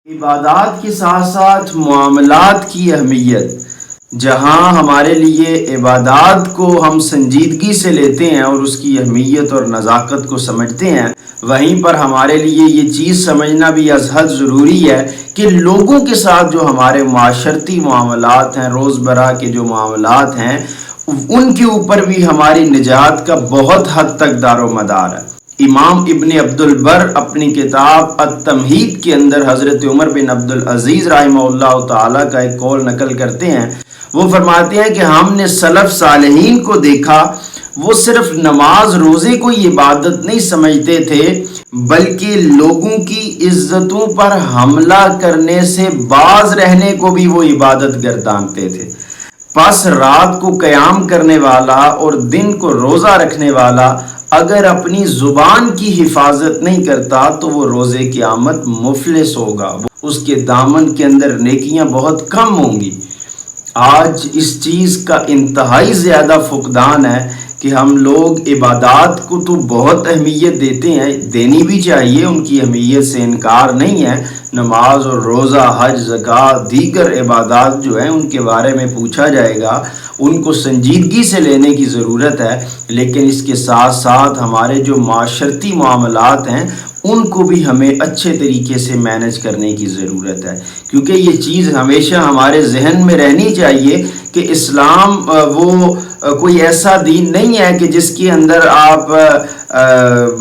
عبادات کے ساتھ ساتھ معاملات کی اہمیت، جہاں ہمارے لیے عبادات کو ہم سنجیدگی سے لیتے ہیں اور اس کی اہمیت اور نزاکت کو سمجھتے ہیں، وہیں پر ہمارے لیے یہ چیز سمجھنا بھی از حد ضروری ہے کہ لوگوں کے ساتھ جو ہمارے معاشرتی معاملات ہیں، روزمرہ کے جو معاملات ہیں، ان کے اوپر بھی ہماری نجات کا بہت حد تک دار و مدار ہے۔ امام ابن عبد البر اپنی کتاب التمہید کے اندر حضرت عمر بن عبد العزیز رحمہ اللہ تعالیٰ کا ایک قول نقل کرتے ہیں۔ وہ فرماتے ہیں کہ ہم نے سلف صالحین کو دیکھا، وہ صرف نماز روزے کو عبادت نہیں سمجھتے تھے، بلکہ لوگوں کی عزتوں پر حملہ کرنے سے باز رہنے کو بھی وہ عبادت گردانتے تھے۔ پس رات کو قیام کرنے والا اور دن کو روزہ رکھنے والا اگر اپنی زبان کی حفاظت نہیں کرتا تو وہ روز قیامت مفلس ہوگا، اس کے دامن کے اندر نیکیاں بہت کم ہوں گی۔ آج اس چیز کا انتہائی زیادہ فقدان ہے کہ ہم لوگ عبادات کو تو بہت اہمیت دیتے ہیں، دینی بھی چاہیے، ان کی اہمیت سے انکار نہیں ہے۔ نماز اور روزہ، حج، زکوٰۃ، دیگر عبادات جو ہیں ان کے بارے میں پوچھا جائے گا، ان کو سنجیدگی سے لینے کی ضرورت ہے، لیکن اس کے ساتھ ساتھ ہمارے جو معاشرتی معاملات ہیں ان کو بھی ہمیں اچھے طریقے سے مینج کرنے کی ضرورت ہے، کیونکہ یہ چیز ہمیشہ ہمارے ذہن میں رہنی چاہیے کہ اسلام وہ کوئی ایسا دین نہیں ہے کہ جس کے اندر آپ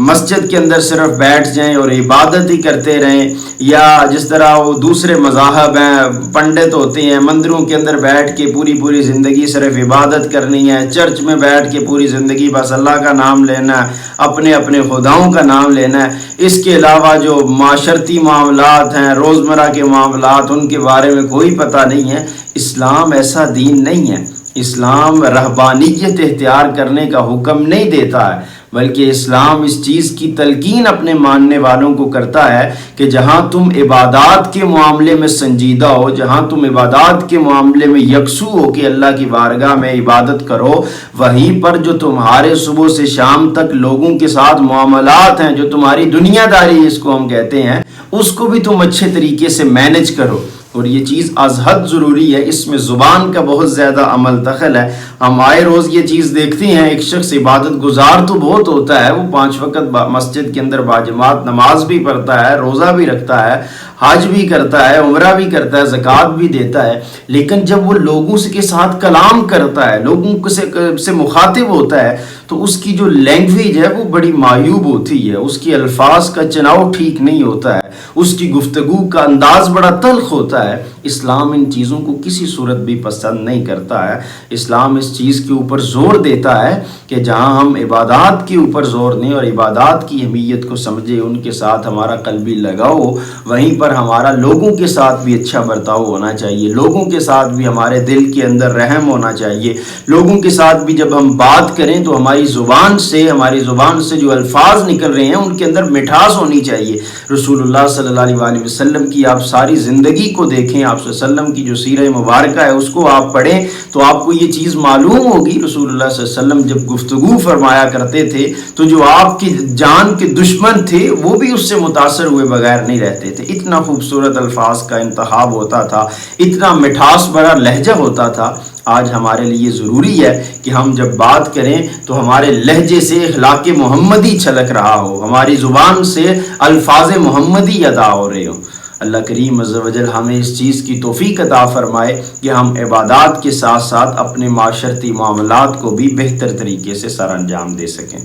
مسجد کے اندر صرف بیٹھ جائیں اور عبادت ہی کرتے رہیں، یا جس طرح وہ دوسرے مذاہب ہیں، پنڈت ہوتے ہیں، مندروں کے اندر بیٹھ کے پوری زندگی صرف عبادت کرنی ہے، چرچ میں بیٹھ کے پوری زندگی بس اللہ کا نام لینا ہے، اپنے خداؤں کا نام لینا ہے۔ اس کے علاوہ جو معاشرتی معاملات ہیں، روزمرہ کے معاملات، ان کے بارے میں کوئی پتہ نہیں ہے۔ اسلام ایسا دین نہیں ہے۔ اسلام رہبانیت اختیار کرنے کا حکم نہیں دیتا ہے، بلکہ اسلام اس چیز کی تلقین اپنے ماننے والوں کو کرتا ہے کہ جہاں تم عبادات کے معاملے میں سنجیدہ ہو، جہاں تم عبادات کے معاملے میں یکسو ہو کہ اللہ کی بارگاہ میں عبادت کرو، وہیں پر جو تمہارے صبح سے شام تک لوگوں کے ساتھ معاملات ہیں، جو تمہاری دنیا داری اس کو ہم کہتے ہیں، اس کو بھی تم اچھے طریقے سے مینج کرو۔ اور یہ چیز از حد ضروری ہے، اس میں زبان کا بہت زیادہ عمل دخل ہے۔ ہم آئے روز یہ چیز دیکھتے ہیں، ایک شخص عبادت گزار تو بہت ہوتا ہے، وہ 5 وقت مسجد کے اندر باجماعت نماز بھی پڑھتا ہے، روزہ بھی رکھتا ہے، حج بھی کرتا ہے، عمرہ بھی کرتا ہے، زکوٰۃ بھی دیتا ہے، لیکن جب وہ لوگوں کے ساتھ کلام کرتا ہے، لوگوں سے مخاطب ہوتا ہے، تو اس کی جو لینگویج ہے وہ بڑی معیوب ہوتی ہے، اس کی الفاظ کا چناؤ ٹھیک نہیں ہوتا ہے، اس کی گفتگو کا انداز بڑا تلخ ہوتا ہے۔ اسلام ان چیزوں کو کسی صورت بھی پسند نہیں کرتا ہے۔ اسلام اس چیز کے اوپر زور دیتا ہے کہ جہاں ہم عبادات کے اوپر زور دیں اور عبادات کی اہمیت کو سمجھیں، ان کے ساتھ ہمارا قلبی لگاؤ ہو، وہیں پر ہمارا لوگوں کے ساتھ بھی اچھا برتاؤ ہونا چاہیے، لوگوں کے ساتھ بھی ہمارے دل کے اندر رحم ہونا چاہیے، لوگوں کے ساتھ بھی جب ہم بات کریں تو ہماری زبان سے جو الفاظ نکل رہے ہیں ان کے اندر مٹھاس ہونی چاہیے۔ رسول اللہ صلی اللہ علیہ وسلم کی آپ ساری زندگی کو دیکھیں، آپ صلی اللہ علیہ وسلم کی جو سیرہ مبارکہ ہے اس کو آپ پڑھیں تو آپ کو یہ چیز معلوم ہوگی۔ رسول اللہ صلی اللہ علیہ وسلم جب گفتگو فرمایا کرتے تھے تو جو آپ کی جان کے دشمن تھے وہ بھی اس سے متاثر ہوئے بغیر نہیں رہتے تھے۔ اتنا خوبصورت الفاظ کا انتخاب ہوتا تھا، اتنا مٹھاس بھرا لہجہ ہوتا تھا۔ آج ہمارے لیے ضروری ہے کہ ہم جب بات کریں تو ہمارے لہجے سے اخلاق محمدی چھلک رہا ہو، ہماری زبان سے الفاظ محمدی ادا ہو رہے ہوں۔ اللہ کریم عز و جل ہمیں اس چیز کی توفیق عطا فرمائے کہ ہم عبادات کے ساتھ ساتھ اپنے معاشرتی معاملات کو بھی بہتر طریقے سے سر انجام دے سکیں۔